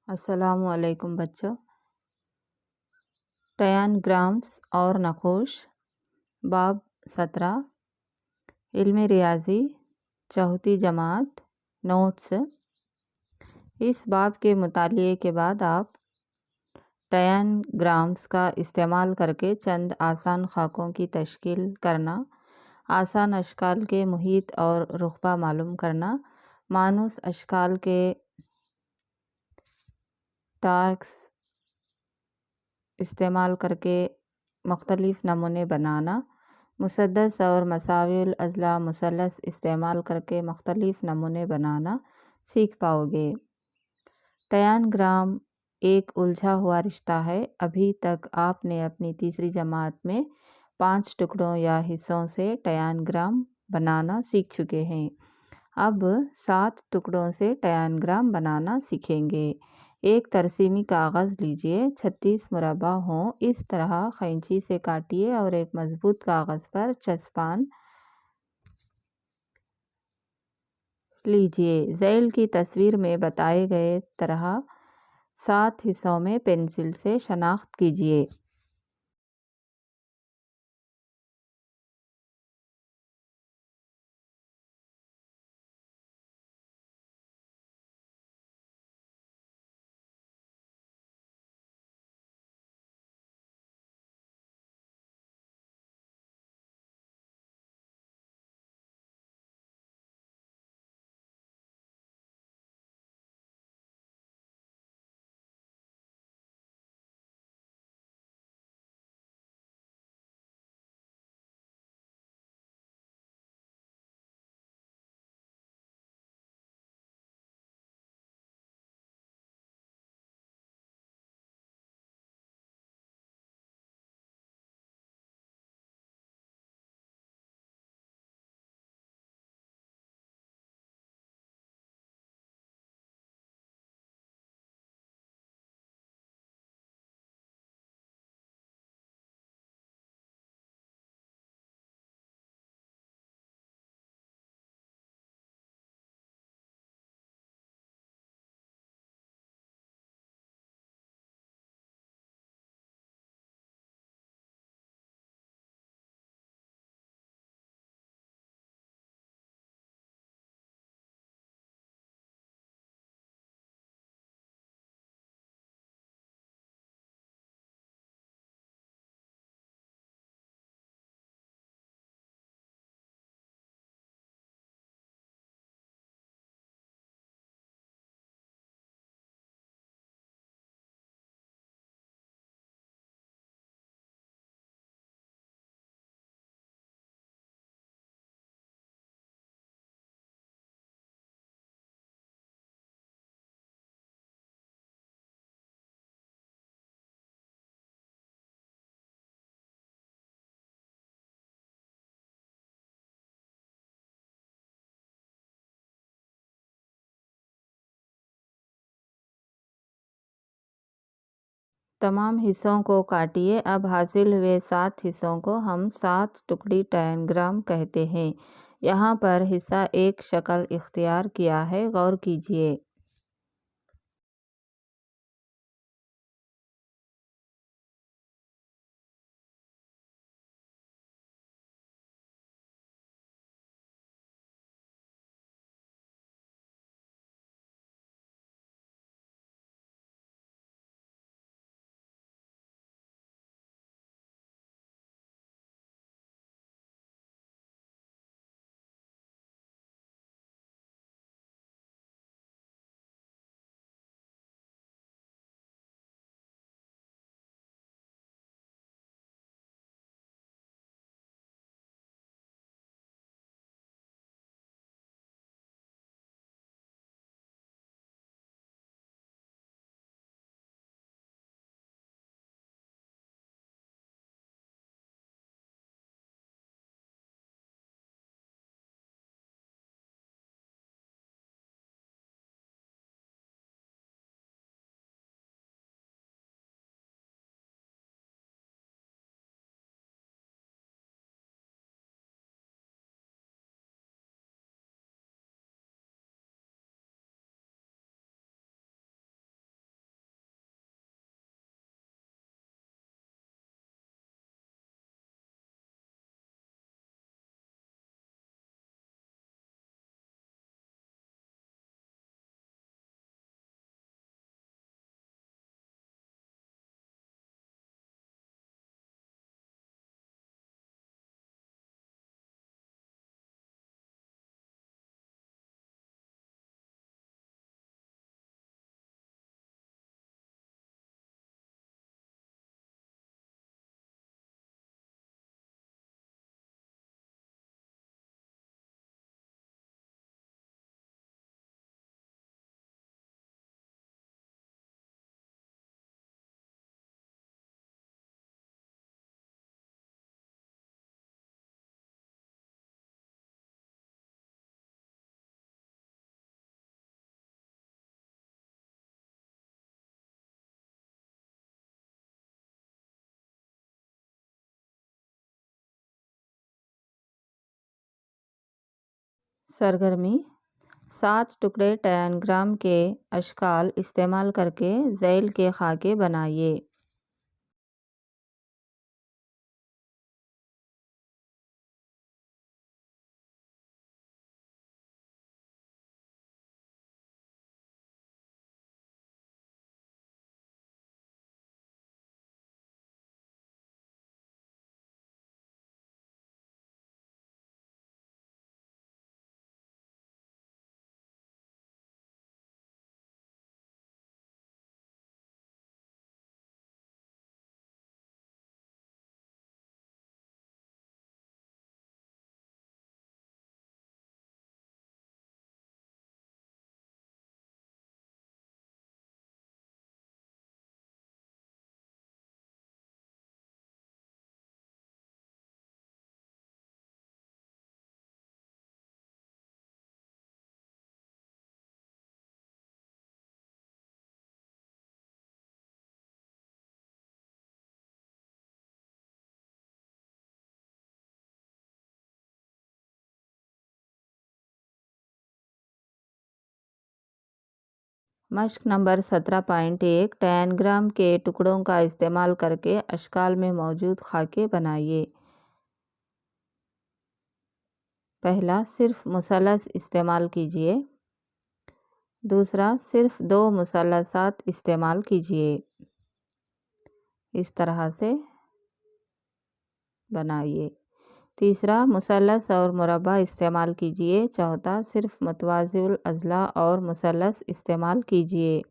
अस्सलामुअलैकुम बच्चों। टयानग्राम्स और नक़ूश, बाब 17, इल्म रियाज़ी, चौथी जमात, नोट्स। इस बाब के मुतालिए के बाद आप टयानग्राम्स का इस्तेमाल करके चंद आसान ख़ाकों की तश्कील करना, आसान अशकाल के मुहीत और रुक़बा मालूम करना, मानूस अशकाल के टास्क इस्तेमाल करके मुख्तलिफ़ नमूने बनाना, मुसद्दस और मसाविल अज़ला मुसल्लस इस्तेमाल करके मुख्तलिफ़ नमूने बनाना सीख पाओगे। टयानग्राम एक उलझा हुआ रिश्ता है। अभी तक आपने अपनी तीसरी जमात में 5 टुकड़ों या हिस्सों से टयानग्राम बनाना सीख चुके हैं। अब 7 टुकड़ों से टयानग्राम बनाना सीखेंगे। एक तरसीमी कागज़ लीजिए, 36 मुरब्बा हों इस तरह खैंची से काटिए और एक मज़बूत कागज़ पर चस्पान लीजिए। ज़ैल की तस्वीर में बताए गए तरह 7 हिस्सों में पेंसिल से शनाख्त कीजिए। तमाम हिस्सों को काटिए। अब हासिल हुए 7 हिस्सों को हम 7 टुकड़ी टयानग्राम कहते हैं। यहाँ पर हिस्सा एक शक्ल इख्तियार किया है, गौर कीजिए। सरगर्मी 7 टुकड़े टैनग्राम के अश्काल इस्तेमाल करके ज़ैल के खाके बनाइए। मश्क नंबर 17.1 टैनग्राम के टुकड़ों का इस्तेमाल करके अश्काल में मौजूद खाके बनाइए। पहला, सिर्फ मुसल्लस इस्तेमाल कीजिए। दूसरा, सिर्फ 2 मुसल्लसात इस्तेमाल कीजिए। इस तरह से बनाइए। तीसरा, मुसल्लस और मुरब्बा इस्तेमाल कीजिए। चौथा, सिर्फ मुतवाज़िउल अज़ला और मुसल्लस इस्तेमाल कीजिए।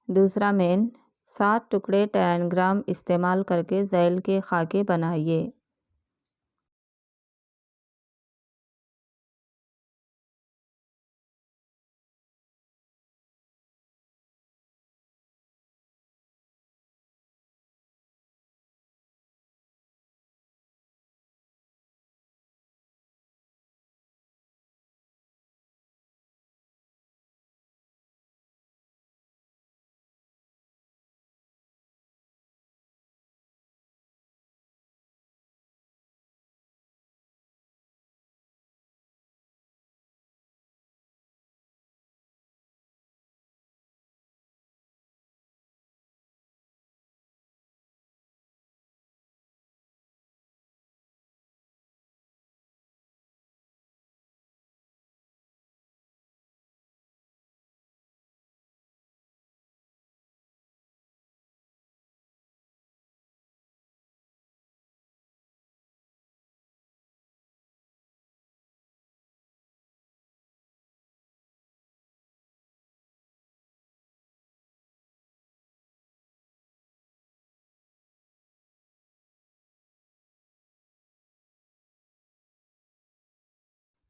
दूसरा मेन, 7 टुकड़े टैनग्राम इस्तेमाल करके ज़ैल के खाके बनाइए।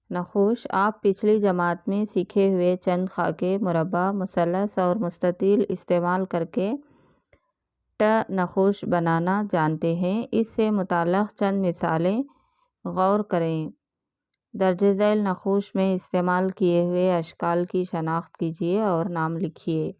नखुश, आप पिछली जमात में सीखे हुए चंद खाके, मुरब्बा, मुसल्लस और मुस्ततील इस्तेमाल करके नखुश बनाना जानते हैं। इससे मुताल्लिक़ चंद मिसालें गौर करें। दर्ज झैल नखुश में इस्तेमाल किए हुए अशकाल की शनाख्त कीजिए और नाम लिखिए।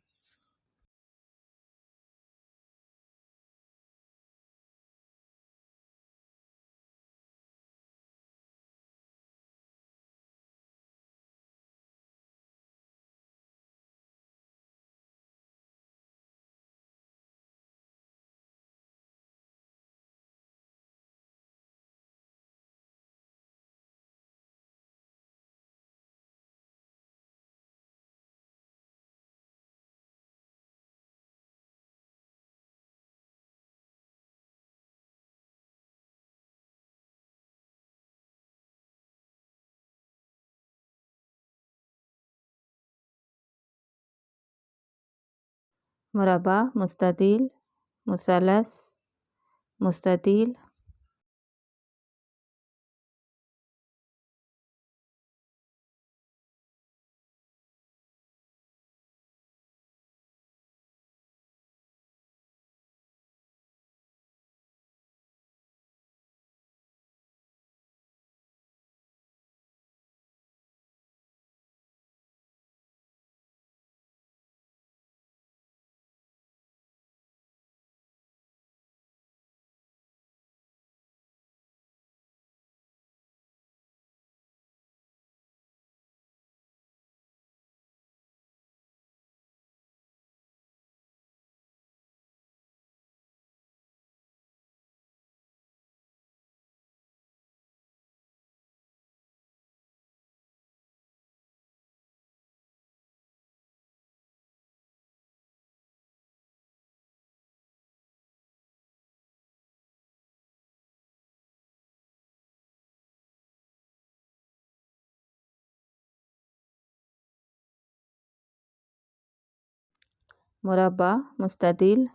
मुरब्बा, मुस्ततील, मुसल्लस, मुस्ततील। मुरब्बा, मुस्ततील।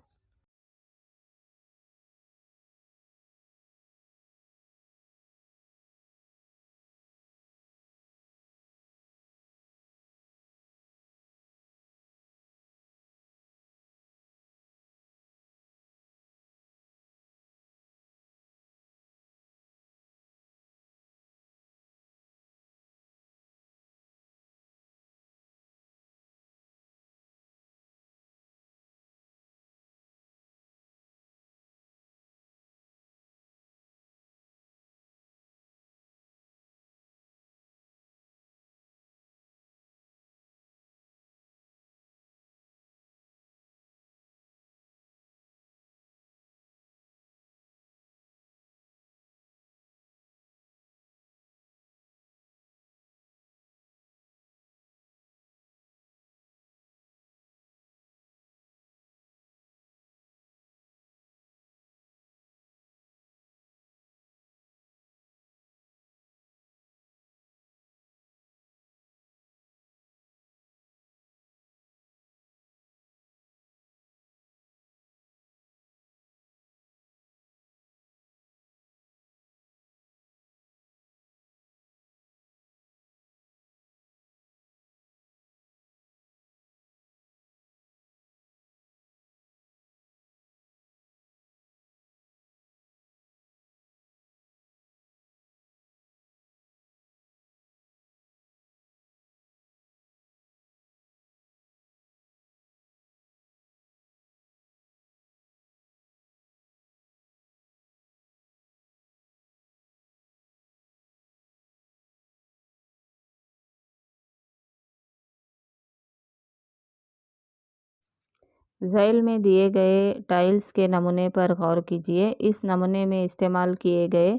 झैल में दिए गए टाइल्स के नमूने पर गौर कीजिए। इस नमूने में इस्तेमाल किए गए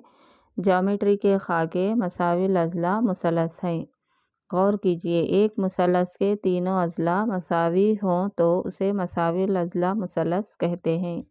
ज्योमेट्री के खाके मसाविल अज़ला मुसल्लस हैं। गौर कीजिए, एक मुसल्लस के तीनों अज़ला मसावी हों तो उसे मसाविल अज़ला मुसल्लस कहते हैं।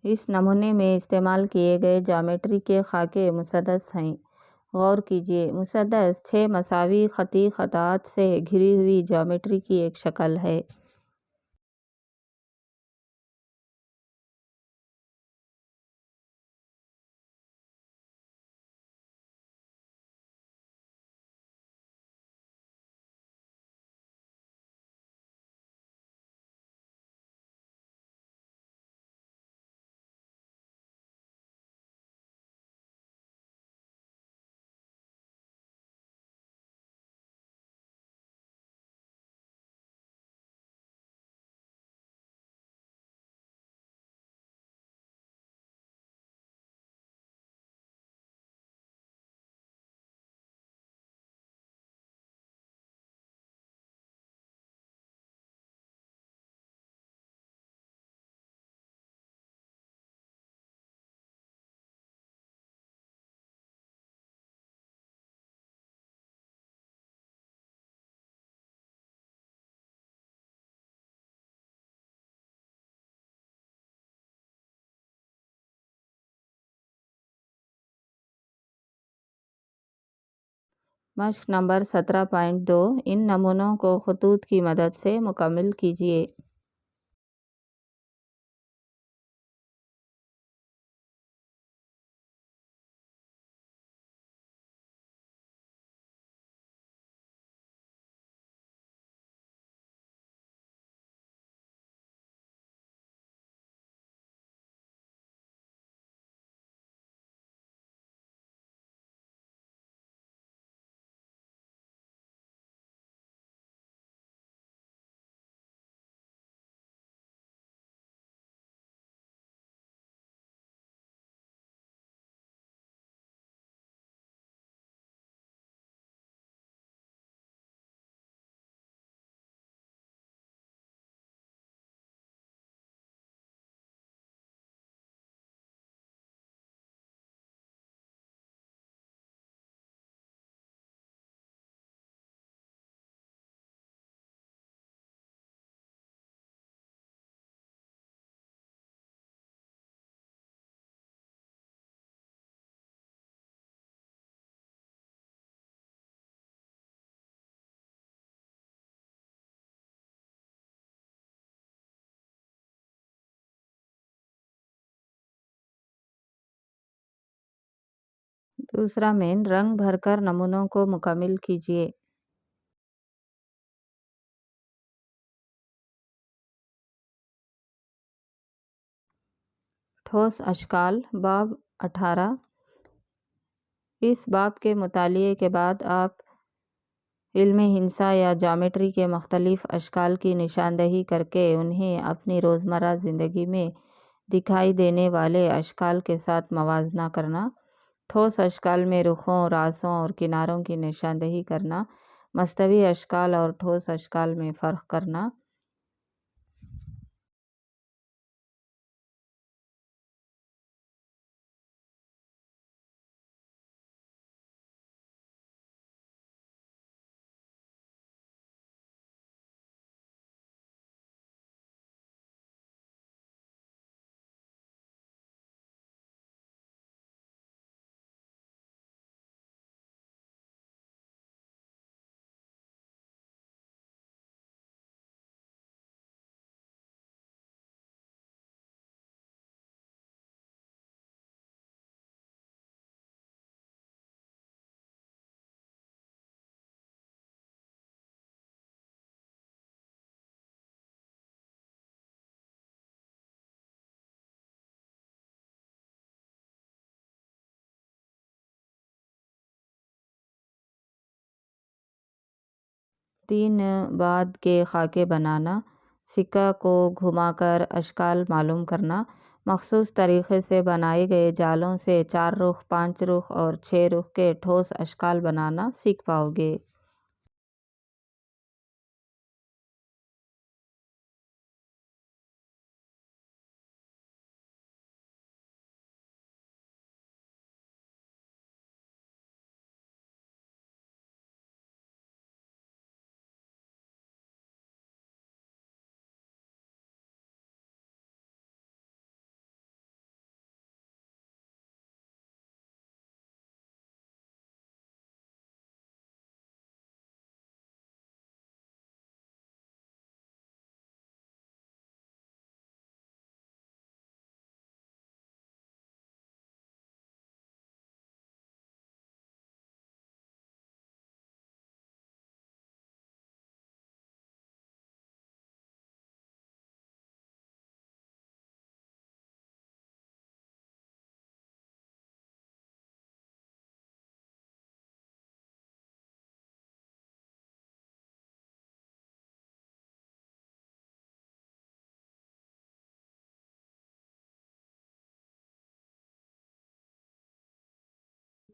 इस नमूने में इस्तेमाल किए गए ज्योमेट्री के खाके मुसद्दस हैं। गौर कीजिए, मुसद्दस 6 मसावी खती खतात से घिरी हुई ज्योमेट्री की एक शक्ल है। मश्क नंबर 17.2 इन नमूनों को खतूत की मदद से मुकम्मल कीजिए। दूसरा मेन रंग भरकर नमूनों को मुकम्मल कीजिए। ठोस अश्काल बाब 18। इस बाब के मुतालिए के बाद आप इल्म हिंसा या ज्योमेट्री के मुख्तलिफ अश्काल की निशानदही करके उन्हें अपनी रोज़मर्रा ज़िंदगी में दिखाई देने वाले अश्काल के साथ मवाजना करना। ठोस अश्काल में रुखों, रासों और किनारों की निशानदही करना। मस्तवी अश्काल और ठोस अश्काल में फ़र्क करना। तीन बाद के खाके बनाना। सिक्का को घुमाकर अश्काल मालूम करना। मखसूस तरीक़े से बनाए गए जालों से 4 रुख, 5 रुख और 6 रुख के ठोस अश्काल बनाना सीख पाओगे।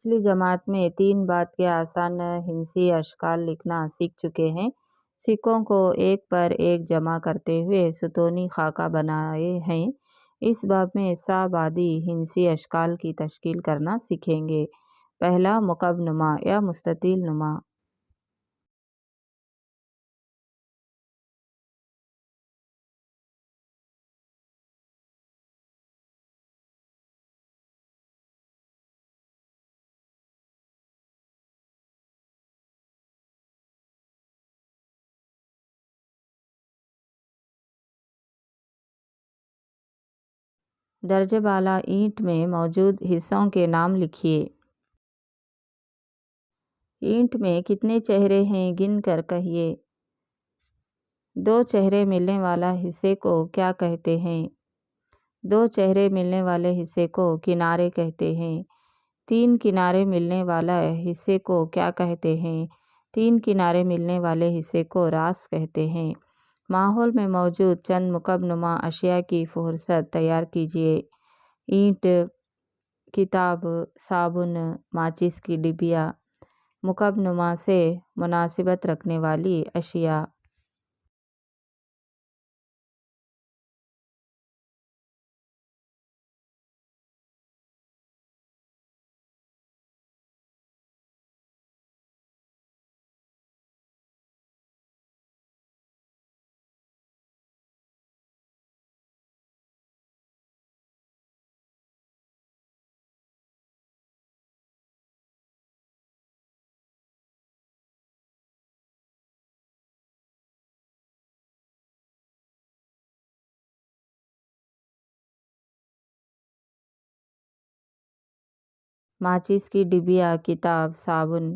पिछली जमात में 3 बात के आसान हिंसी अशकाल लिखना सीख चुके हैं। सिक्कों को एक पर एक जमा करते हुए सुतोनी खाका बनाए हैं। इस बाब में साबादी हिंसी अशकाल की तश्कील करना सीखेंगे। पहला मुकब नुमा या मुस्ततिल नुमा। दर्जे बाला ईंट में मौजूद हिस्सों के नाम लिखिए। ईंट में कितने चेहरे हैं गिन कर कहिए। दो चेहरे मिलने वाला हिस्से को क्या कहते हैं? दो चेहरे मिलने वाले हिस्से को किनारे कहते हैं। 3 किनारे मिलने वाला हिस्से को क्या कहते हैं? 3 किनारे मिलने वाले हिस्से को रास कहते हैं। माहौल में मौजूद चंद मुकबनुमा अशिया की फहरिस्त तैयार कीजिए। ईंट, किताब, साबुन, माचिस की डिबिया। मुकबनुमा से मुनासिबत रखने वाली अशिया। माचिस की डिबिया, किताब, साबुन।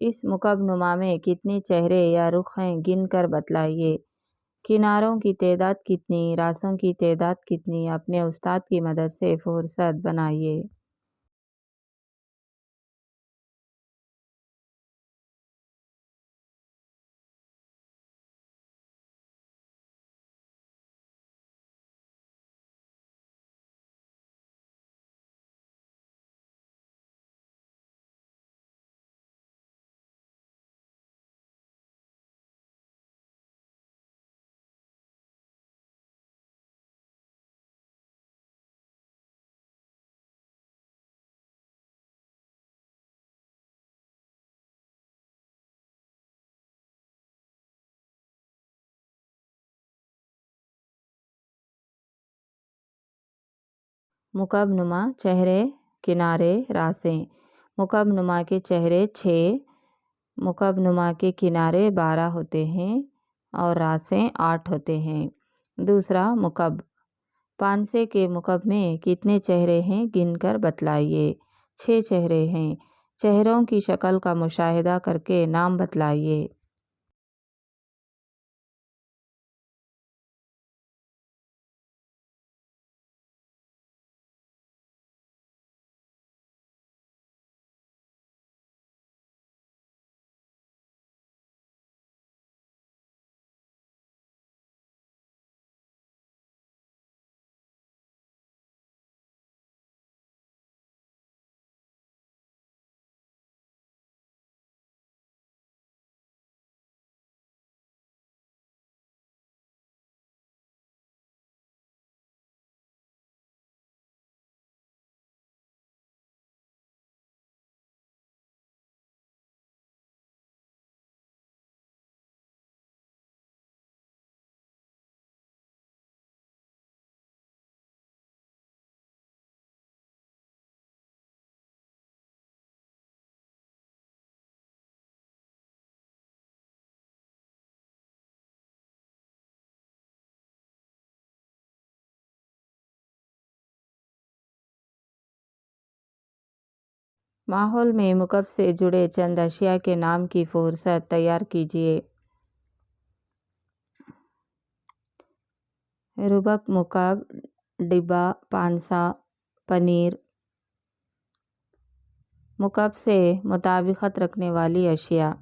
इस मुकबनुमा में कितने चेहरे या रुख हैं गिन कर बतलाइए। किनारों की तादाद कितनी, रासों की तादाद कितनी, अपने उस्ताद की मदद से फुहरसत बनाइए। मुकबनुमा चेहरे, किनारे, रासें। मुकबनुमा के चेहरे 6, मुकबनुमा के किनारे 12 होते हैं और रासें 8 होते हैं। दूसरा मुकब। पानसे के मुकब में कितने चेहरे हैं गिनकर बतलाइए। 6 चेहरे हैं। चेहरों की शक्ल का मुशाहिदा करके नाम बतलाइए। माहौल में मुकब से जुड़े चंद अशिया के नाम की फुहरसत तैयार कीजिए। रुबक, मुकब, डिब्बा, पानसा, पनीर। मुकब से मुताबिकत रखने वाली अशिया।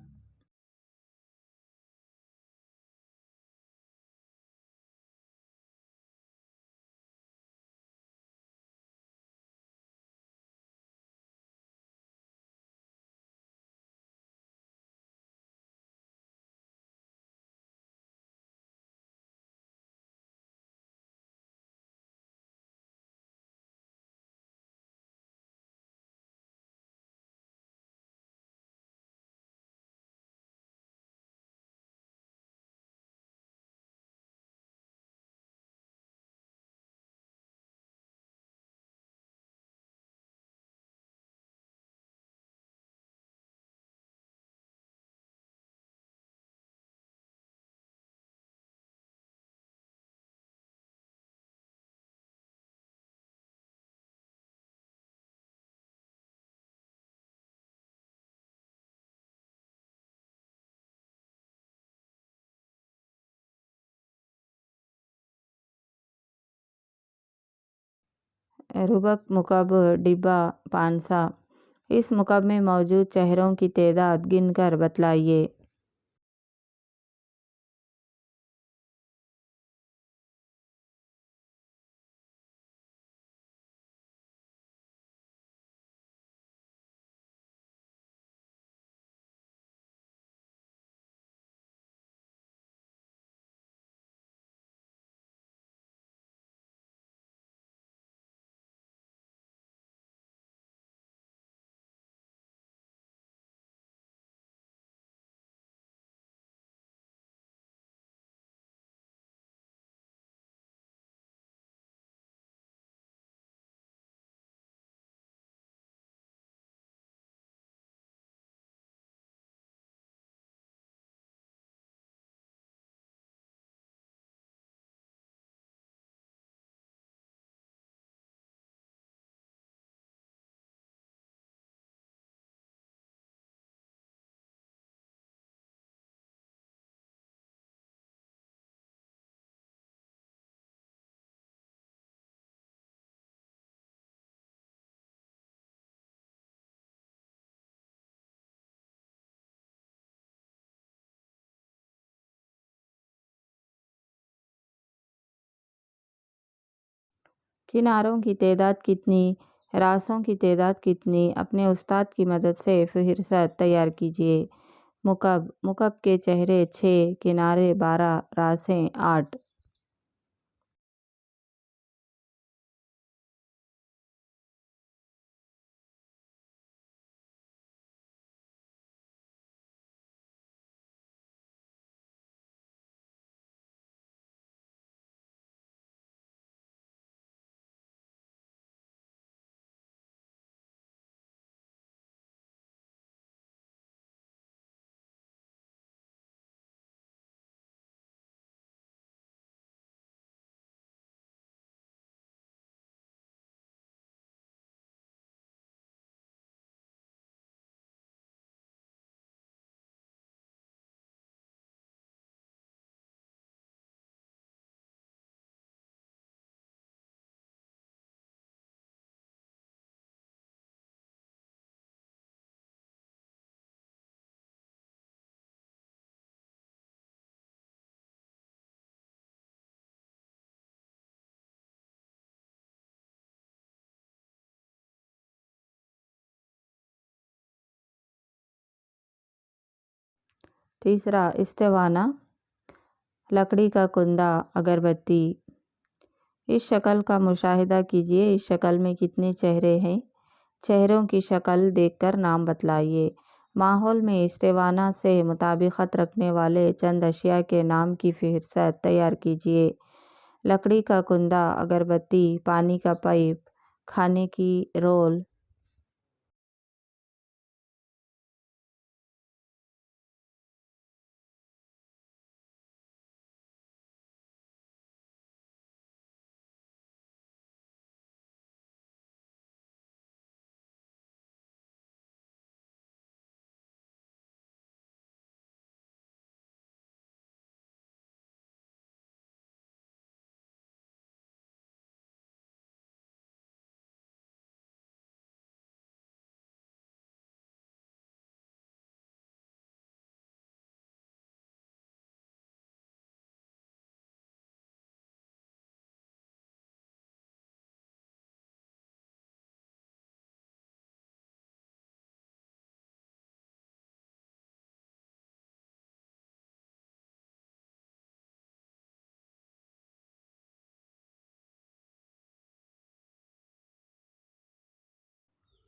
रुबक, मुकब, डिब्बा, पानसा। इस मुकब में मौजूद चेहरों की तादाद गिनकर बतलाइए। किनारों की तादाद कितनी, रासों की तादाद कितनी, अपने उस्ताद की मदद से फ़हिरसत तैयार कीजिए। मुकब, मुकब के चेहरे 6, किनारे 12, रासें 8। तीसरा, इस्तेवाना, लकड़ी का कुंदा, अगरबत्ती। इस शक्ल का मुशाहिदा कीजिए। इस शक्ल में कितने चेहरे हैं? चेहरों की शक्ल देखकर नाम बतलाइए। माहौल में इस्तेवाना से मुताबिकत रखने वाले चंद अशिया के नाम की फ़हिरसत तैयार कीजिए। लकड़ी का कुंदा, अगरबत्ती, पानी का पाइप, खाने की रोल।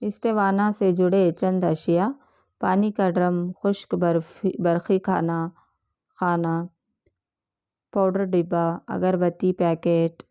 इस्तेवाना से जुड़े चंद अशिया: पानी का ड्रम, खुश्क बर्फ़ी खाना, पाउडर डिब्बा, अगरबत्ती पैकेट।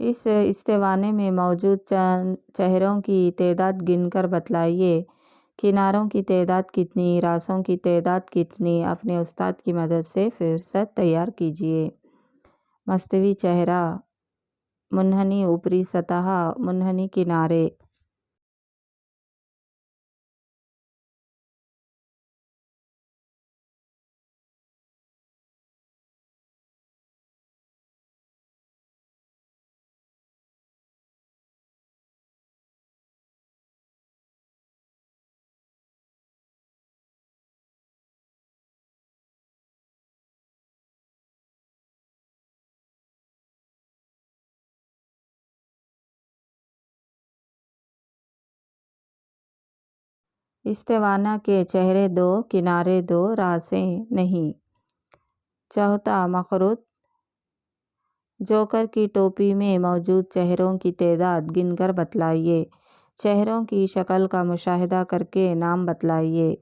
इस इस्तेवाने में मौजूद चेहरों की तादाद गिनकर बतलाइए। किनारों की तादाद कितनी, रासों की तादाद कितनी? अपने उस्ताद की मदद से फ़हरिस्त तैयार कीजिए। मस्तवी चेहरा, मुनहनी ऊपरी सतह, मुनहनी किनारे। इस्तेवाना के चेहरे दो, किनारे दो, रासें नहीं। चौथा मखरूत: जोकर की टोपी में मौजूद चेहरों की तादाद गिनकर बतलाइए। चेहरों की शक्ल का मुशाहिदा करके नाम बतलाइए।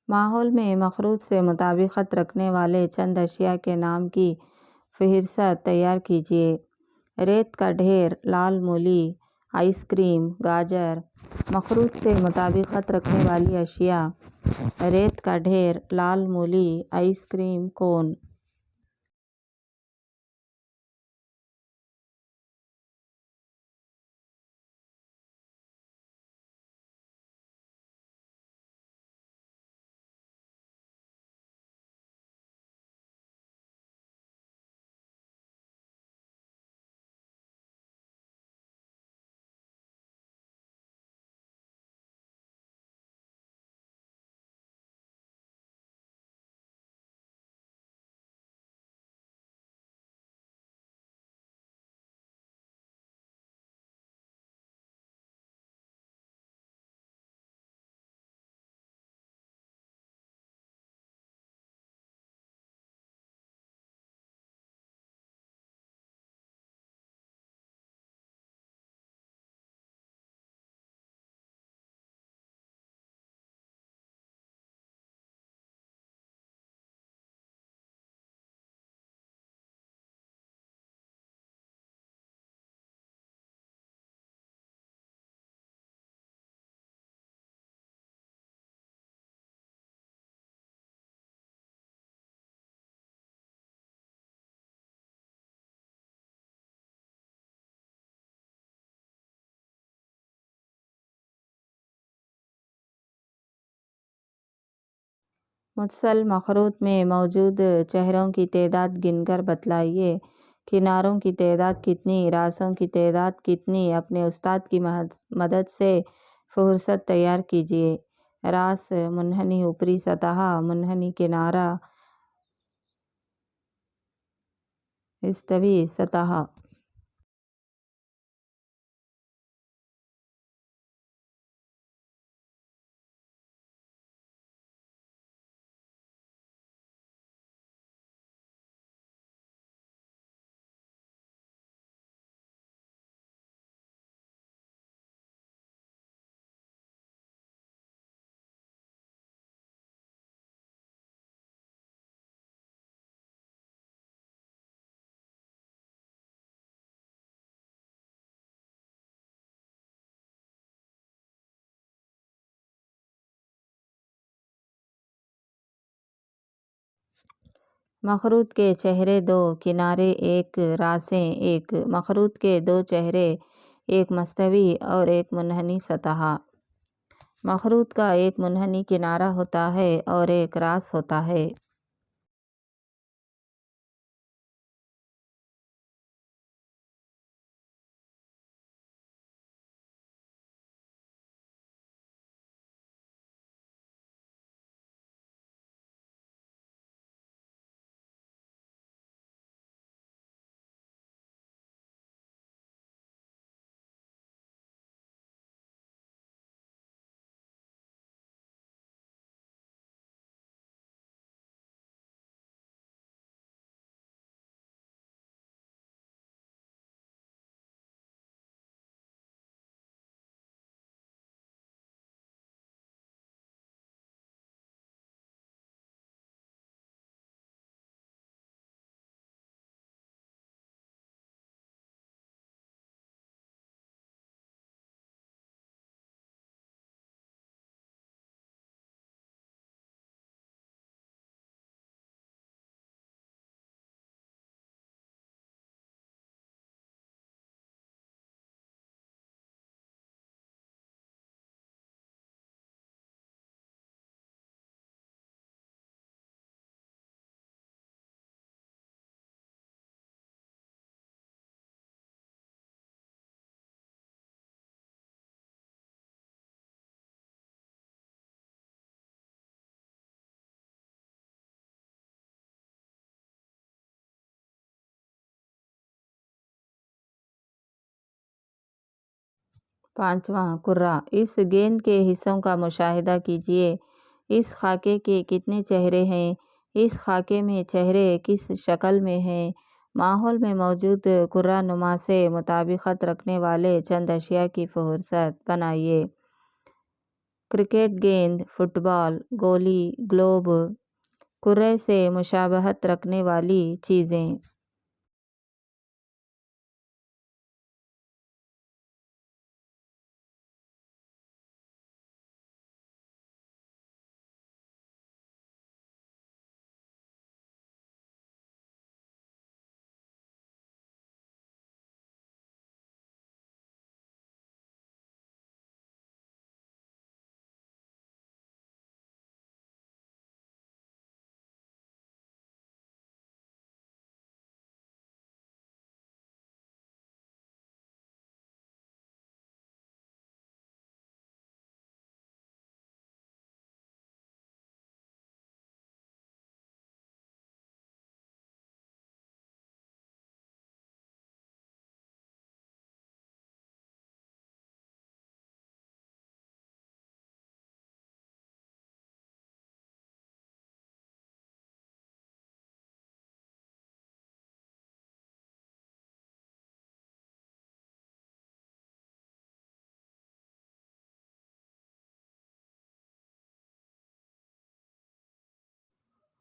माहौल में मखरूत से मुताबिकत रखने वाले चंद अशिया के नाम की फ़हरिस्त तैयार कीजिए। रेत का ढेर, लाल मूली, आइसक्रीम, गाजर। मखरूत से मुताबिकत रखने वाली अशिया: रेत का ढेर, लाल मूली, आइसक्रीम, कोन। मुत्सल मखरूत में मौजूद चेहरों की तादाद गिनकर बतलाइए। किनारों की तादाद कितनी, रासों की तादाद कितनी। अपने उस्ताद की मदद से फ़ुहरसत तैयार कीजिए। रास, मुनहनी ऊपरी सतह, मुनहनी किनारा, इस्तवी सतह। 'मखरूत के चेहरे दो, किनारे एक, रासें एक'। मखरूत के दो चेहरे, एक मस्तवी और एक मुनहनी सतह। मखरूत का एक मुनहनी किनारा होता है और एक रास होता है। पाँचवां कुर्रा। इस गेंद के हिस्सों का मुशाहिदा कीजिए। इस खाके के कितने चेहरे हैं? इस खाके में चेहरे किस शक्ल में हैं? माहौल में मौजूद कुर्रा नुमा से मुताबिकत रखने वाले चंद अशिया की फ़ुहरसत बनाइए। क्रिकेट गेंद, फुटबॉल, गोली, ग्लोब, कुर्रे से मुशाबहत रखने वाली चीज़ें।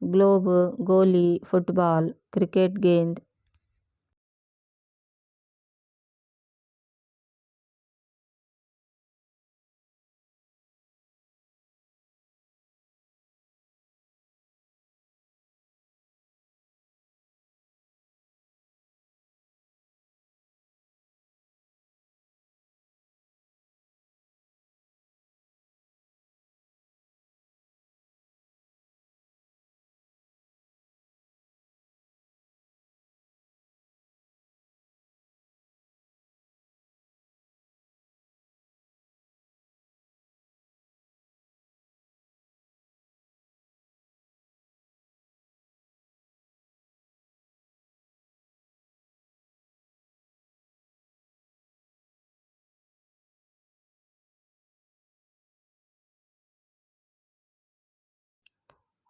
ग्लोब, गोली, फुटबॉल, क्रिकेट गेंद।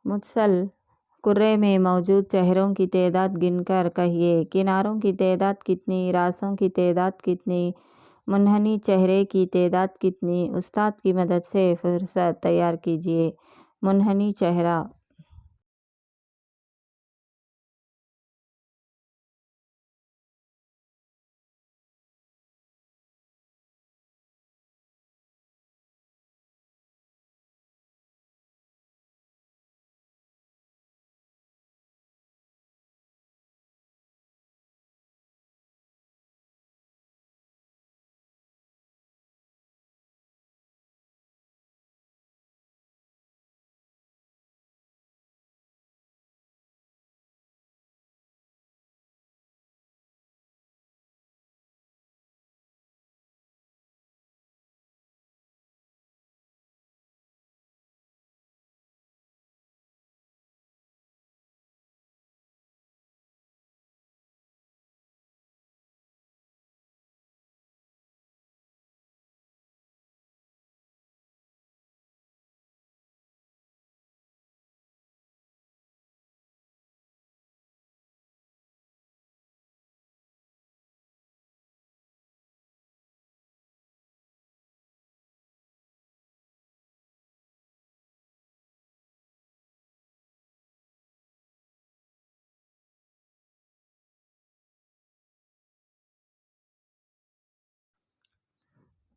मुत्सल कुर्रे में मौजूद चेहरों की तादाद गिनकर कहिए। किनारों की तादाद कितनी, रासों की तादाद कितनी, मुनहनी चेहरे की तादाद कितनी। उस्ताद की मदद से फहरिस्त तैयार कीजिए। मुनहनी चेहरा,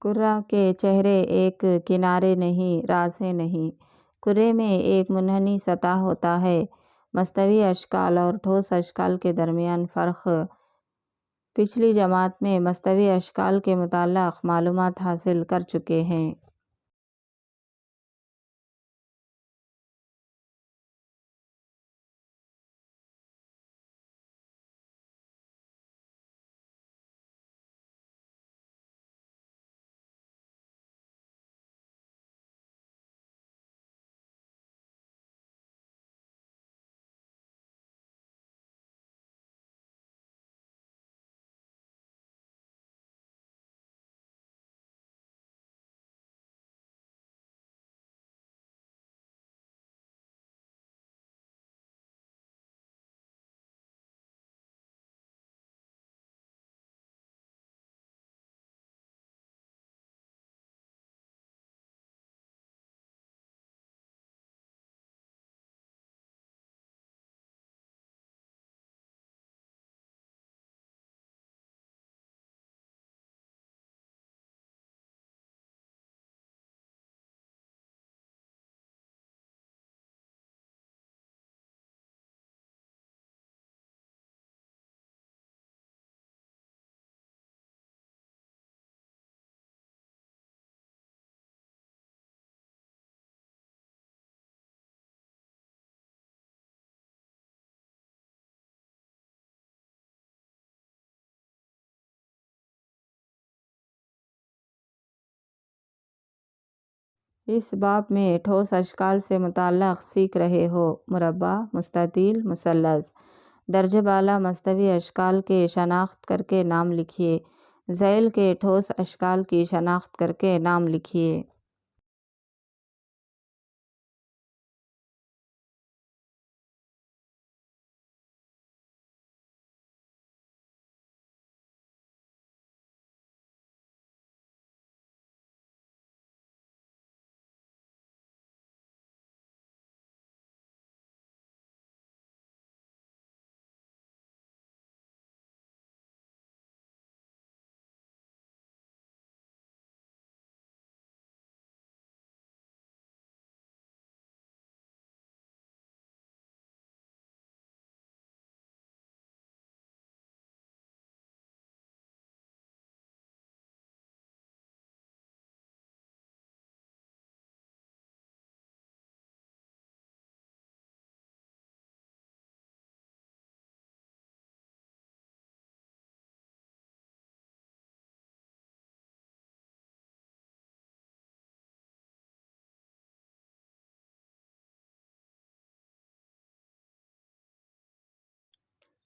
कुर्रा के चेहरे एक किनारे नहीं, रासें नहीं। कुर्रे में एक मुनहनी सतह होता है। मस्तवी अशकाल और ठोस अशकाल के दरमियान फ़र्क। पिछली जमात में मस्तवी अशकाल के मुताल्लिक़ मालूमात हासिल कर चुके हैं। इस बाब में ठोस अशकाल से मुताल्लिक़ सीख रहे हो। मुरब्बा, मुस्ततील, मुसल्लस। दर्जे बाला मस्तवी अशकाल के शनाख्त करके नाम लिखिए। ज़ैल के ठोस अशकाल की शनाख्त करके नाम लिखिए।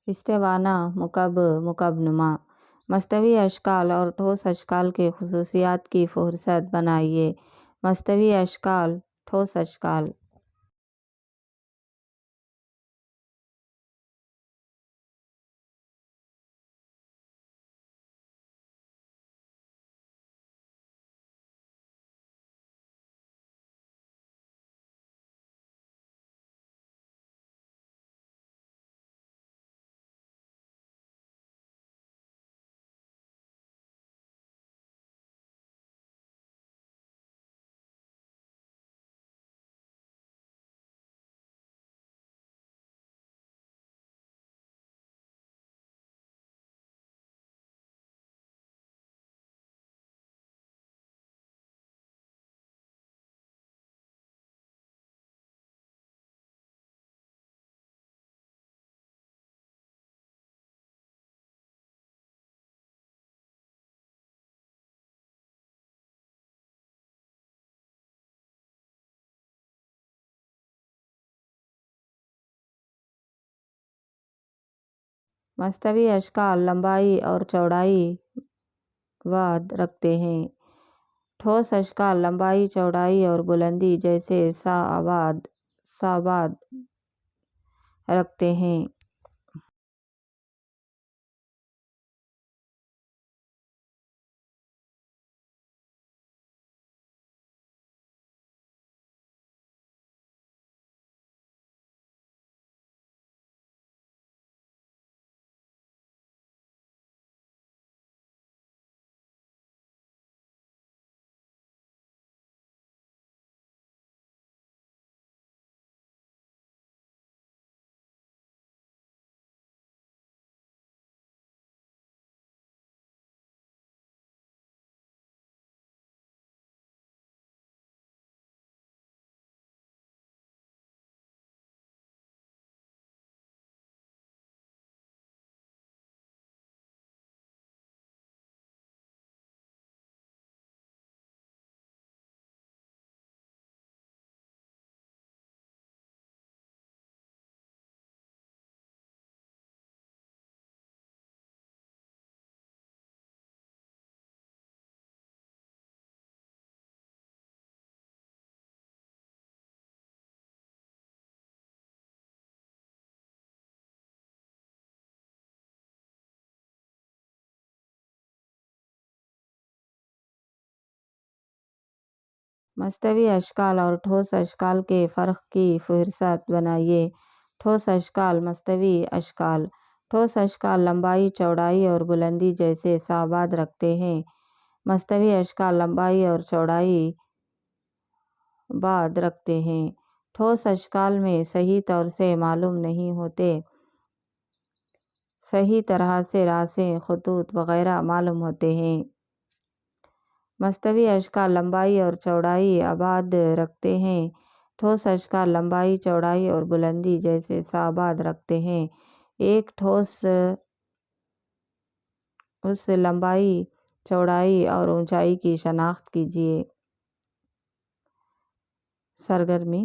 इस्तेवाना, मुकब, मुकबनुमा। मस्तवी अशकाल और ठोस अशकाल के खुसूसियात की फ़हरिस्त बनाइए। मस्तवी अशकाल, ठोस अशकाल। मस्तवी अश्काल लंबाई और चौड़ाई वाद रखते हैं। ठोस अश्काल लंबाई, चौड़ाई और बुलंदी जैसे सावाद रखते हैं। मस्तवी अश्काल और ठोस अश्काल के फ़र्क की फ़हरिस्त बनाइए। ठोस अश्काल मस्तवी अश्काल। ठोस अश्काल लंबाई, चौड़ाई और बुलंदी जैसे सावाद रखते हैं। मस्तवी अश्काल लंबाई और चौड़ाई बाद रखते हैं। ठोस अश्काल में सही तौर से मालूम नहीं होते, सही तरह से रासें, खतूत वगैरह मालूम होते हैं। मस्तवी अश्काल लंबाई और चौड़ाई आबाद रखते हैं। ठोस अश्काल लंबाई, चौड़ाई और बुलंदी जैसे साबाद रखते हैं। एक ठोस उस लंबाई, चौड़ाई और ऊंचाई की शनाख्त कीजिए। सरगर्मी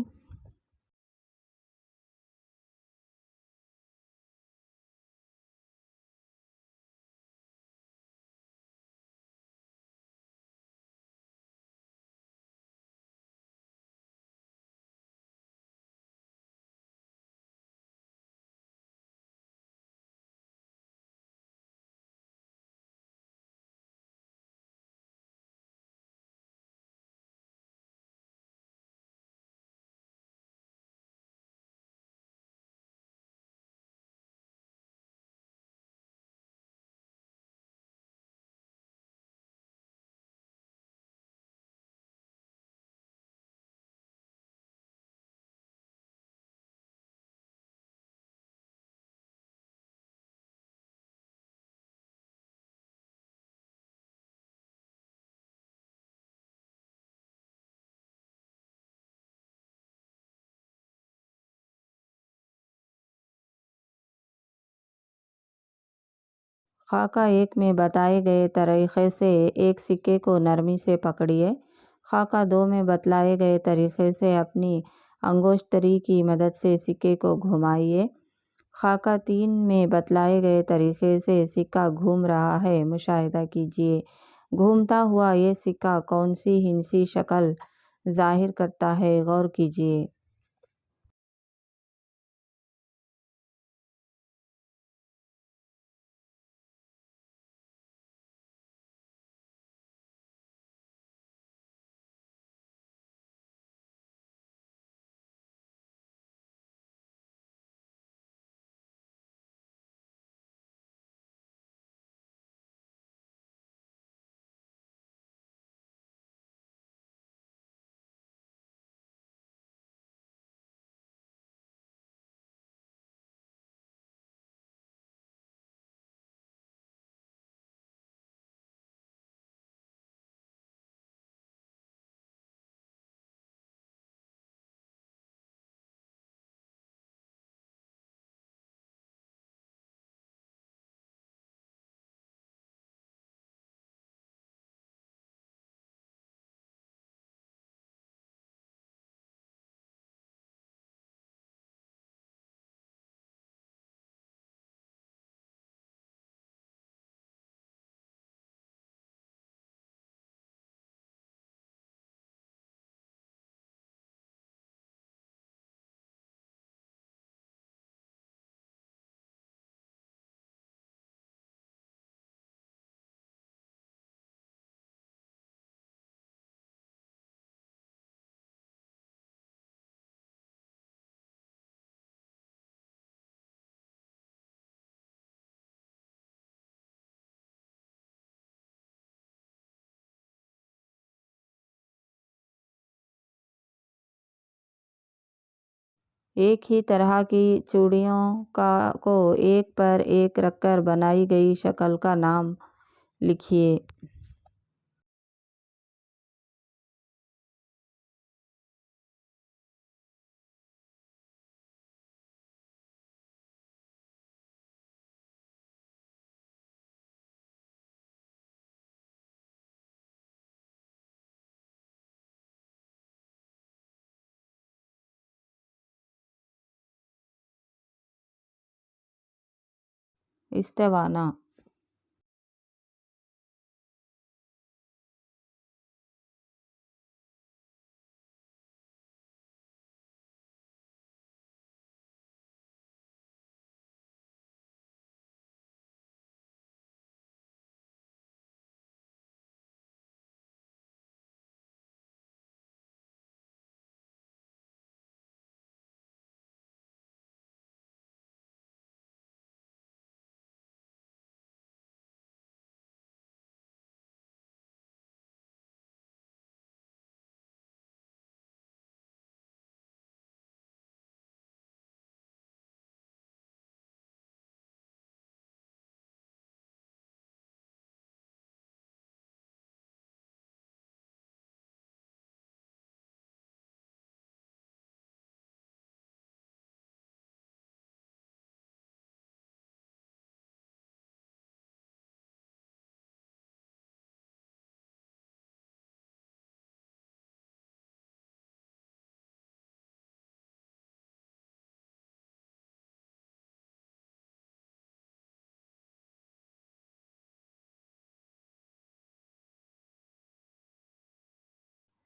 खाका एक में बताए गए तरीक़े से एक सिक्के को नरमी से पकड़िए। खाका दो में बतलाए गए तरीक़े से अपनी अंगुष्तरी की मदद से सिक्के को घुमाइए। खाका तीन में बतलाए गए तरीक़े से सिक्का घूम रहा है, मुशाहिदा कीजिए। घूमता हुआ ये सिक्का कौन सी हिंसी शक्ल ज़ाहिर करता है, गौर कीजिए। एक ही तरह की चूड़ियों को एक पर एक रखकर बनाई गई शक्ल का नाम लिखिए। इस्तेवाना।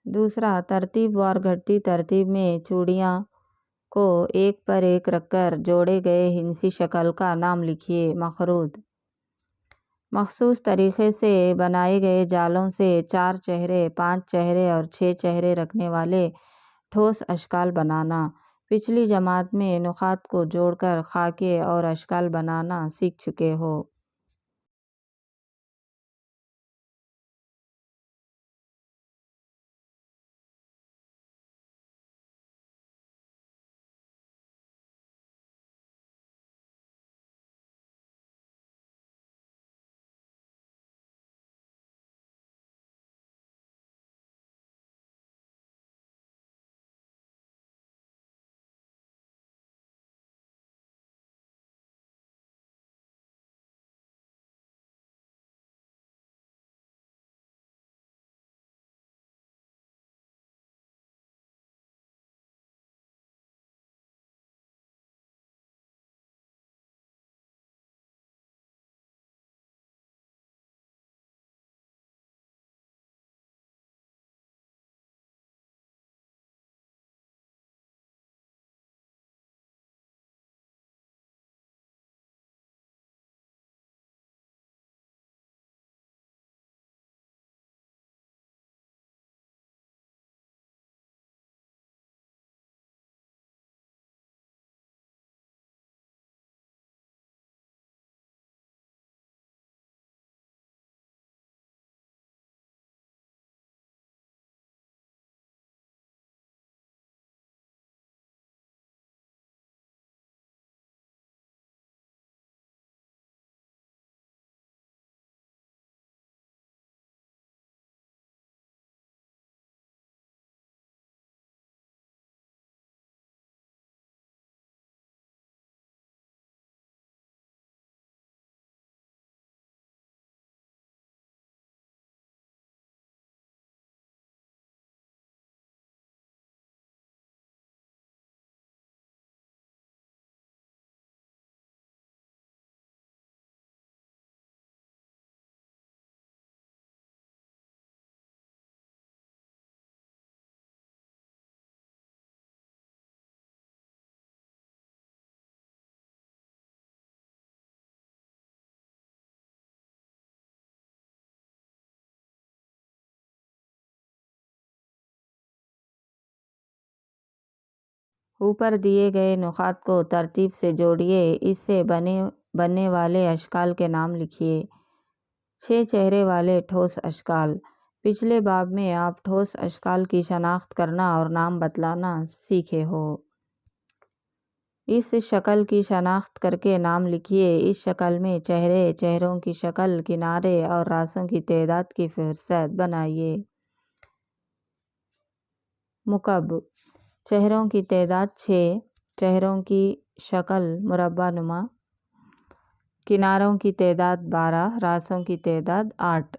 दूसरा, तरतीबवार घटती तरतीब में चूड़ियाँ को एक पर एक रखकर जोड़े गए हिंसी शक्ल का नाम लिखिए। मखरूद। मखसूस तरीक़े से बनाए गए जालों से 4 चेहरे, 5 चेहरे और 6 चेहरे रखने वाले ठोस अशकाल बनाना। पिछली जमात में नुकात को जोड़कर खाके और अशकाल बनाना सीख चुके हो। ऊपर दिए गए नुकात को तरतीब से जोड़िए। इससे बनने वाले अशकाल के नाम लिखिए। 6 चेहरे वाले ठोस अशकाल। पिछले बाब में आप ठोस अशकाल की शनाख्त करना और नाम बतलाना सीखे हो। इस शक्ल की शनाख्त करके नाम लिखिए। इस शक्ल में चेहरे, चेहरों की शक्ल, किनारे और रासों की तादाद की फहरिस्त बनाइए। मुकब। चेहरों की तादाद 6, चेहरों की शक्ल मुरब्बा नुमा, किनारों की तादाद 12, रासों की तादाद 8।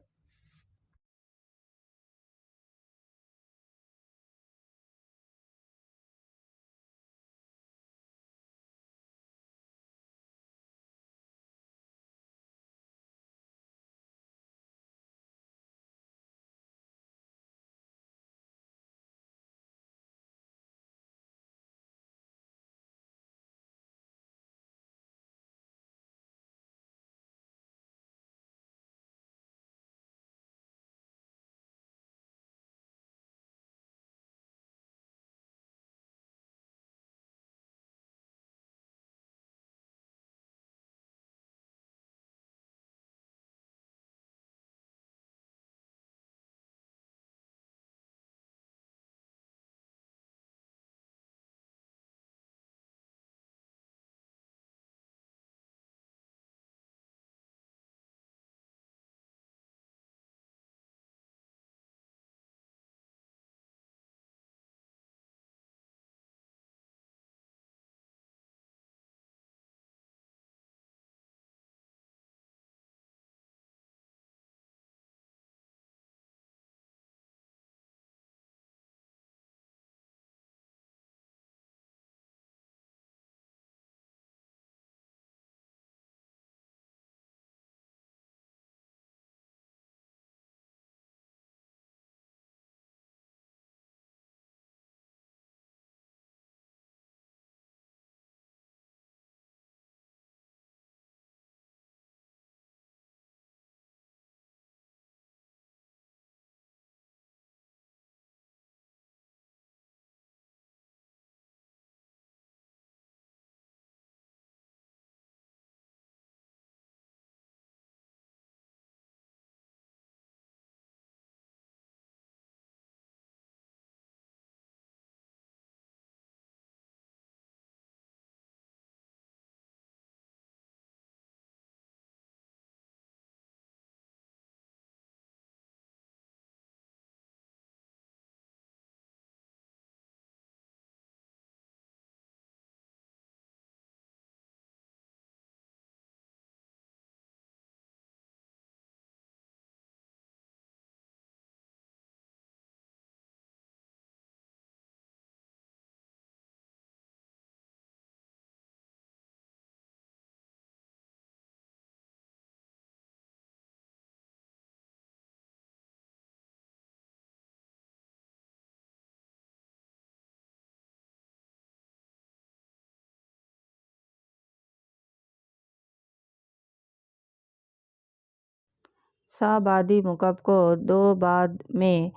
साबादी मुकब को 2 बाद में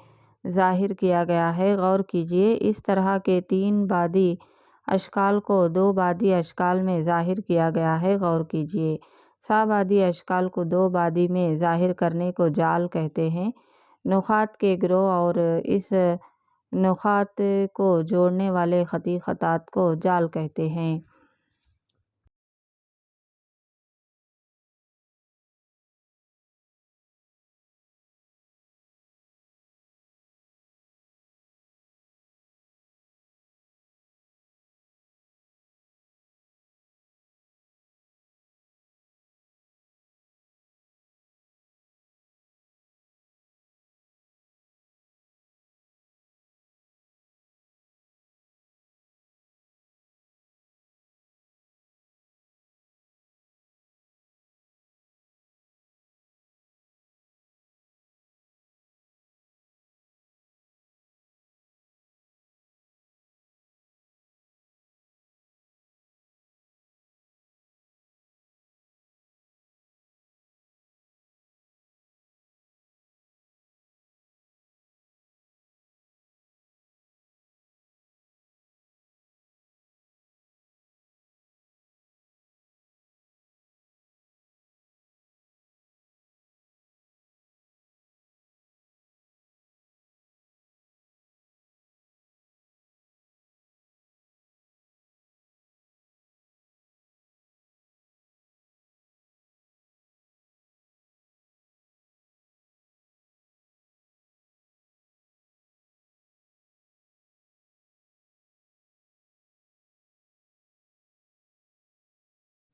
ज़ाहिर किया गया है। गौर कीजिए, इस तरह के 3 बादी अशकाल को 2 बादी अशकाल में ज़ाहिर किया गया है। गौर कीजिए, साबादी अशकाल को 2 बादी में ज़ाहिर करने को जाल कहते हैं। नुक़ात के गिरोह और इस नुक़ात को जोड़ने वाले ख़ती ख़तात को जाल कहते हैं।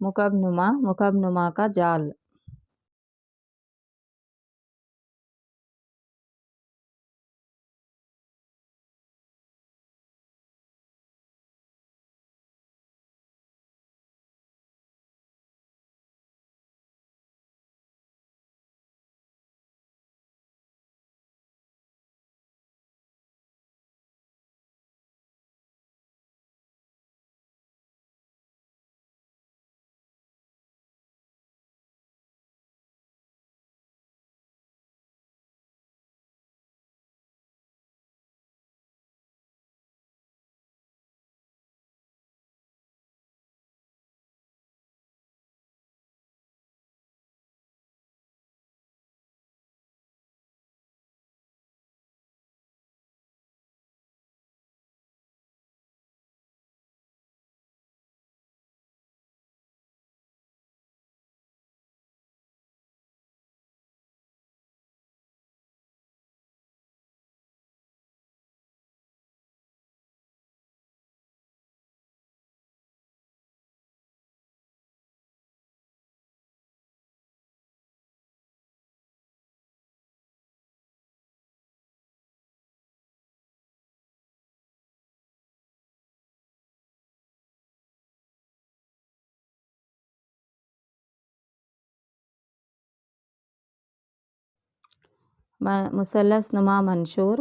मुकबनुमा का जाल।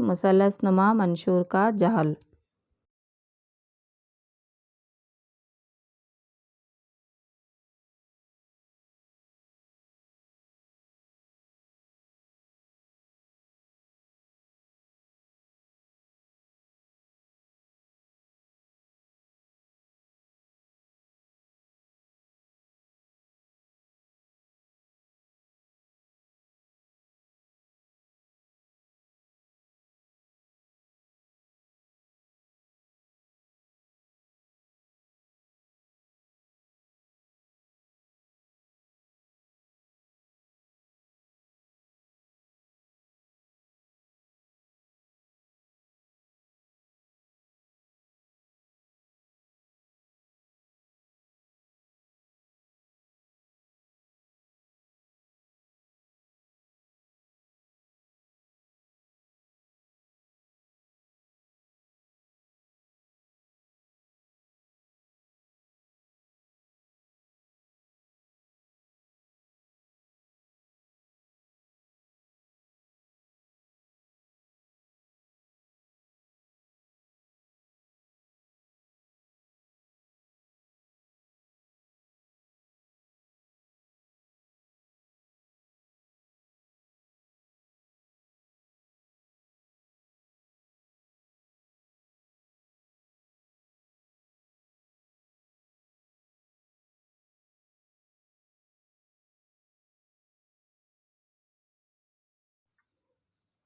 मुसल्लसनुमा मंशूर का जाल।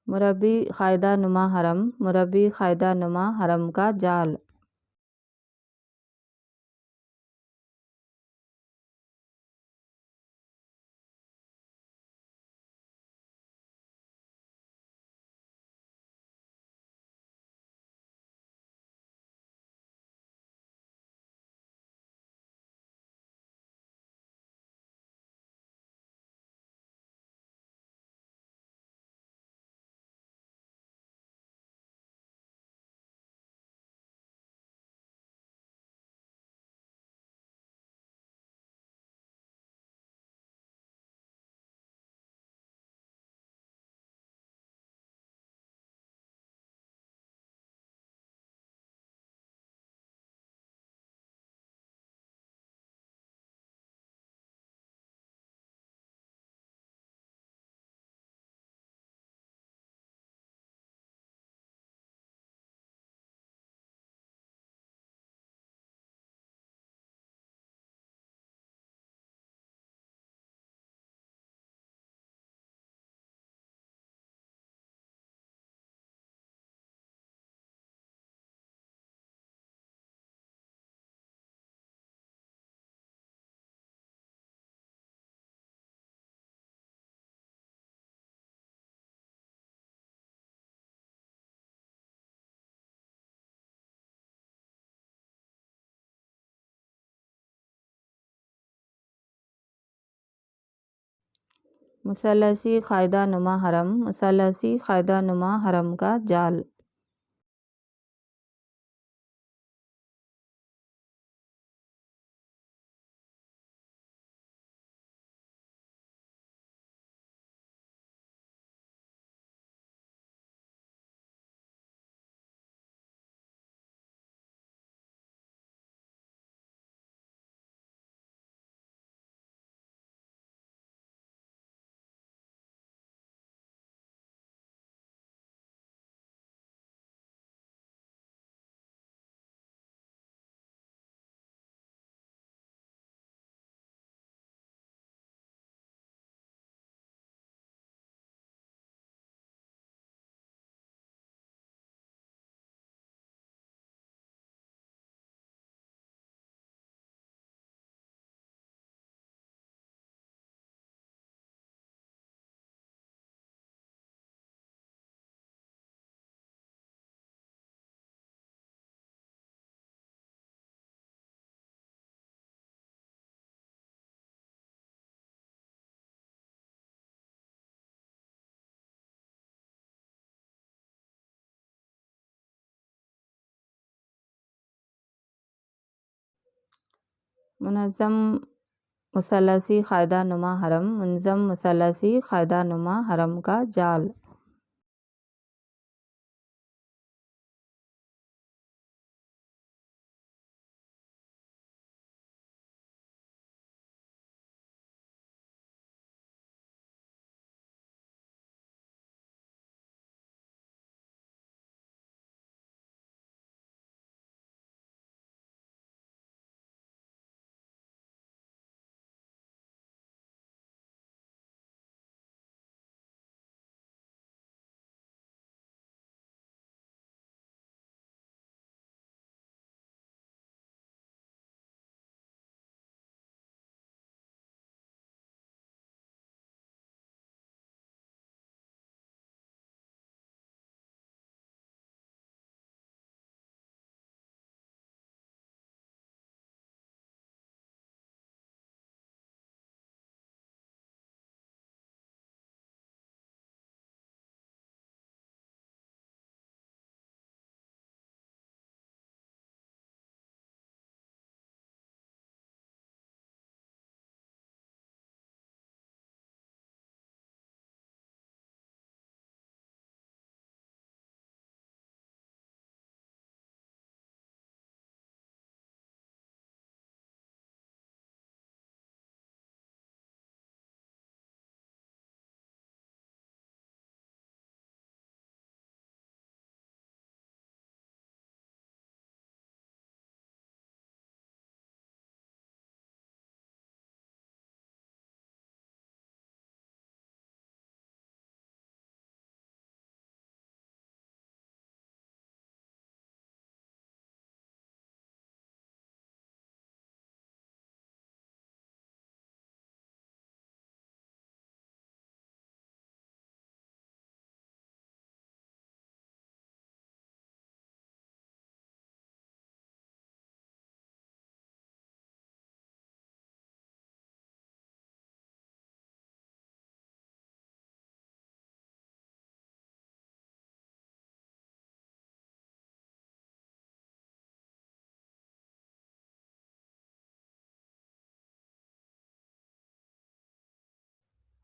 मुरब्बी कायदा नुमा हरम का जाल। मुसल्लसी कायदा नुमा हरम, मुसल्लसी कायदा नुमा हरम का जाल। मुनज़्ज़म मुसल्लसी कायदा नुमा हरम, मुनज़्ज़म मुसल्लसी कायदा नुमा हरम का जाल।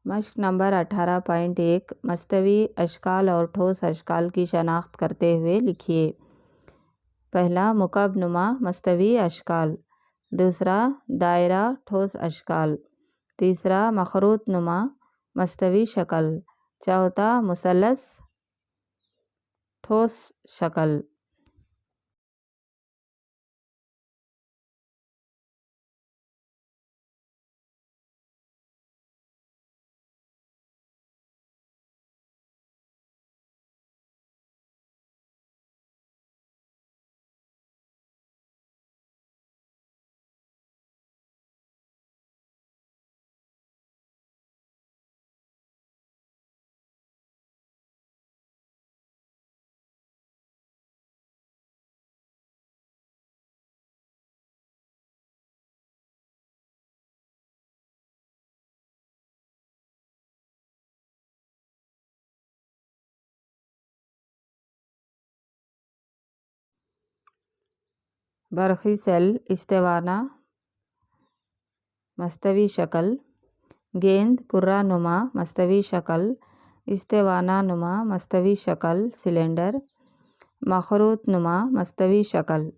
मश्क नंबर 18.1 मस्तवी अशकाल और ठोस अशकाल की शनाख्त करते हुए लिखिए। पहला मुकब नुमा मस्तवी अशकाल, दूसरा दायरा ठोस अशकाल, तीसरा मखरूत नुमा मस्तवी शक्ल, चौथा मुसल्लस ठोस शक्ल। बरखी सेल इस्तेवाना मस्तवी शक्ल, गेंद कुर्रा नुमा मस्तवी शक्ल, इस्तेवाना नुमा मस्तवी शक्ल, सिलेंडर, मखरूत नुमा मस्तवी शक्ल।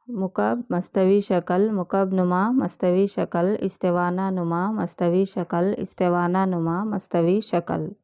मुकब मस्तवी शक्ल, मुकब नुमा मस्तवी शक्ल, इस्तेवाना नुमा मस्तवी शक्ल, इस्तेवाना नुमा मस्तवी शक्ल।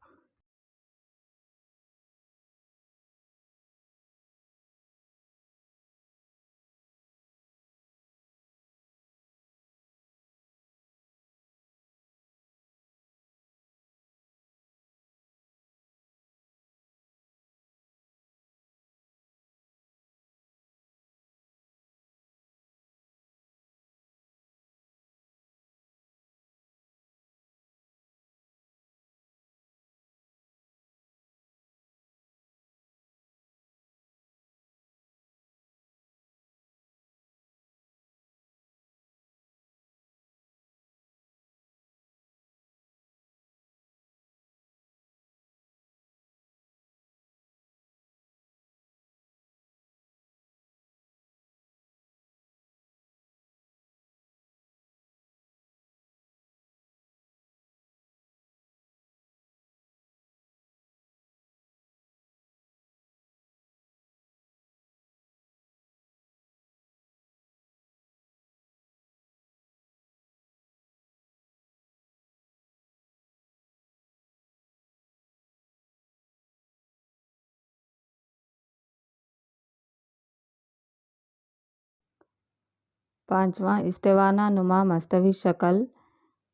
पाँचवा इस्तेवाना नुमा मस्तवी शक्ल,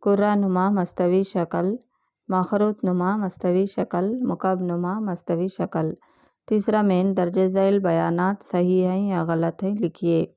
कुर्रा नुमा मस्तवी शक्ल, मखरूत नुमा मस्तवी शक्ल, मुकब नुमा मस्तवी शक्ल। तीसरा मेन दर्जे झैल बयानात सही हैं या गलत हैं लिखिए।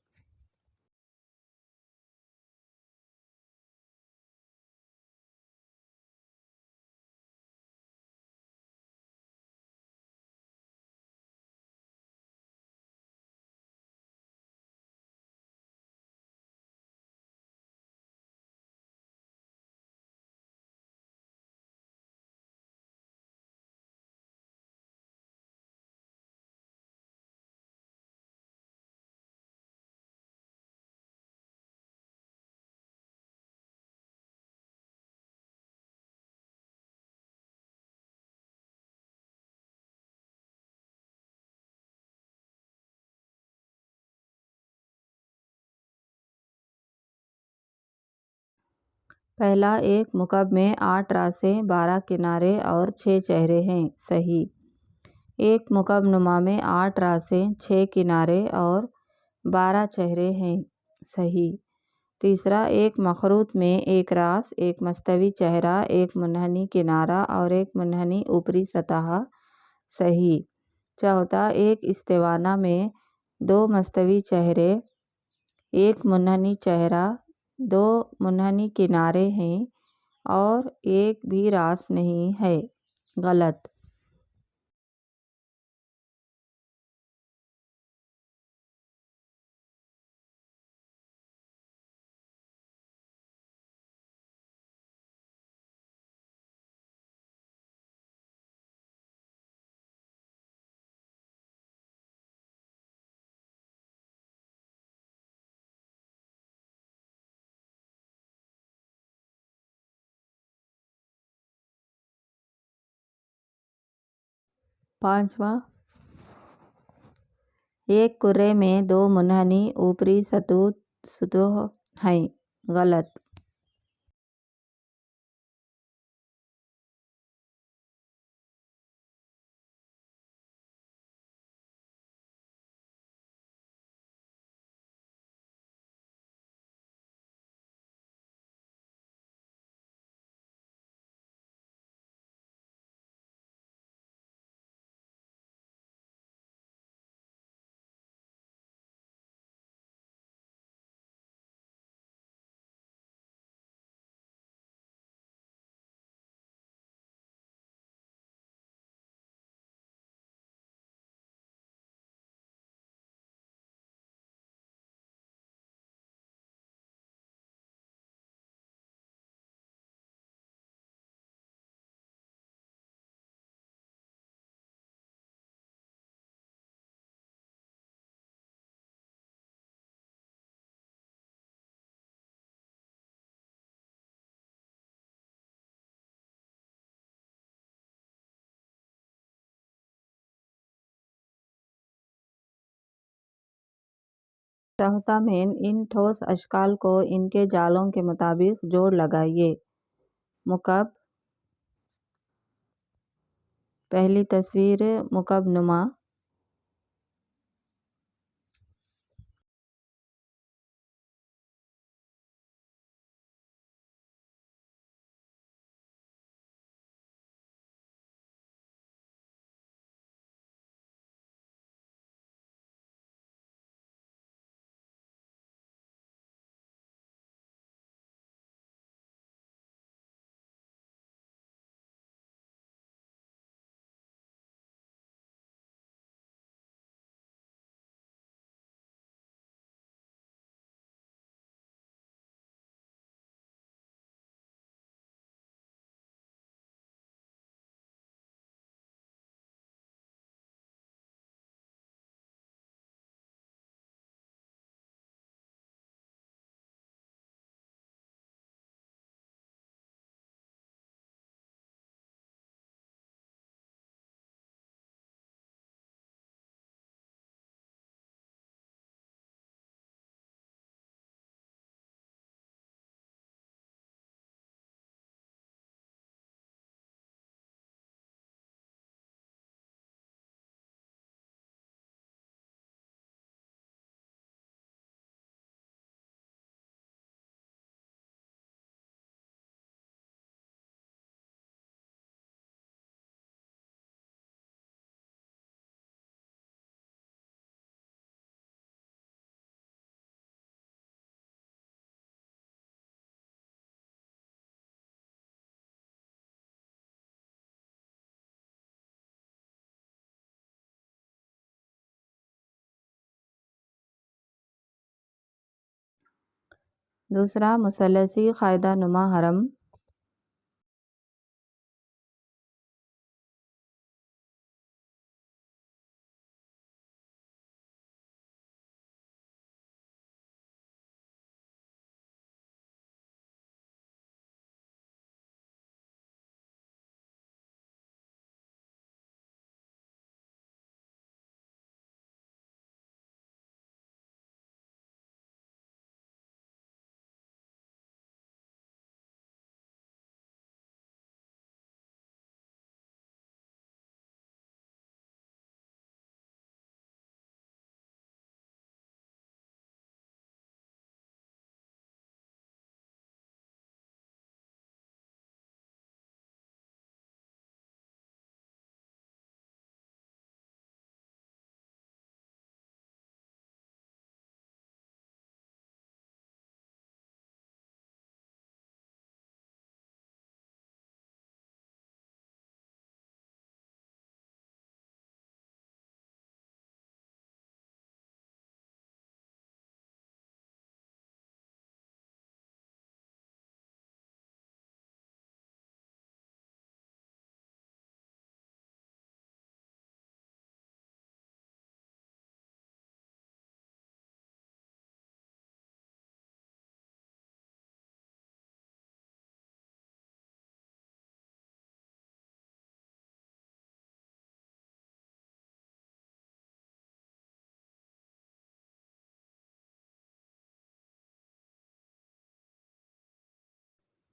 पहला एक मुकब में 8 रासें 12 किनारे और 6 चेहरे हैं सही। एक मुकब नुमा में 8 रासें 6 किनारे और 12 चेहरे हैं सही। तीसरा एक मखरूत में एक रास, एक मस्तवी चेहरा, एक मुनहनी किनारा और एक मुनहनी ऊपरी सतह सही। चौथा एक इस्तेवाना में 2 मस्तवी चेहरे, एक मुनहनी चेहरा, दो मुनहनी किनारे हैं और एक भी रास नहीं है। गलत। 5वां, एक कुर्रे में दो मुनहनी ऊपरी सतह हैं। गलत। 4था मेन, इन ठोस अशकाल को इनके जालों के मुताबिक जोड़ लगाइए। मुकब। पहली तस्वीर मुकब-नुमा। दूसरा, मुसल्लसी कायदा-नुमा हरम।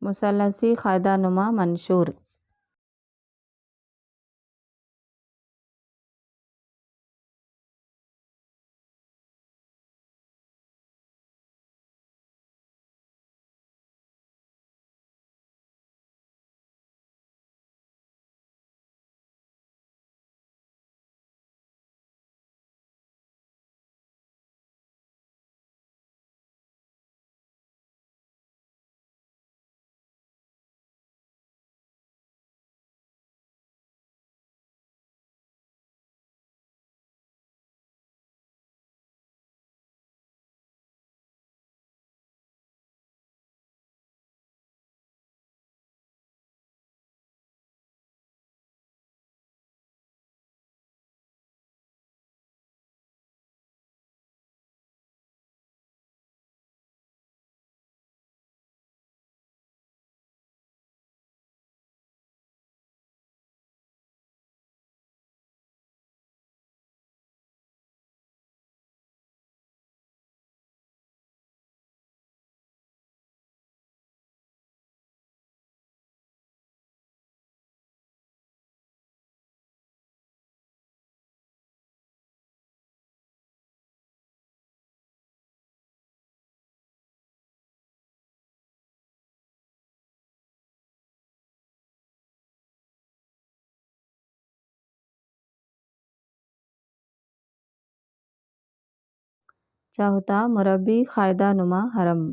मुसल्लसी ख़ायदानुमा मंशूर। चौथा मुरब्बी क़ायदानुमा हरम।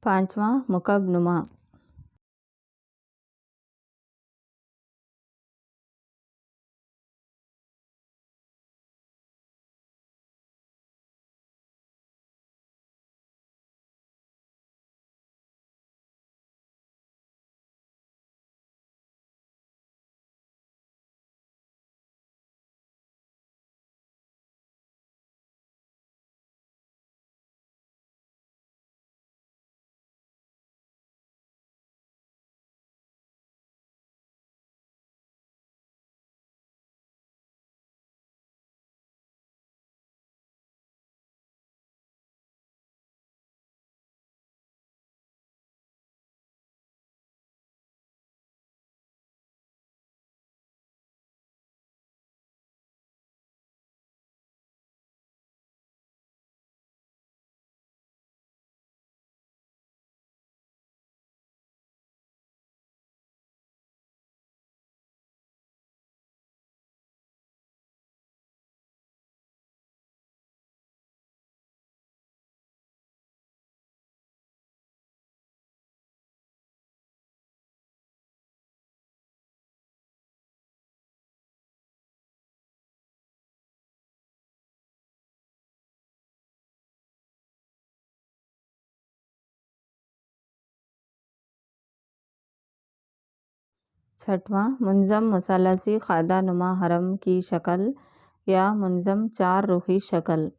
पाँचवा मुकब्बनुमा। छठवां मुंज़म मुसल्लसी क़ायदानुमा हरम की शक्ल या मुंज़म चार रुखी शक्ल।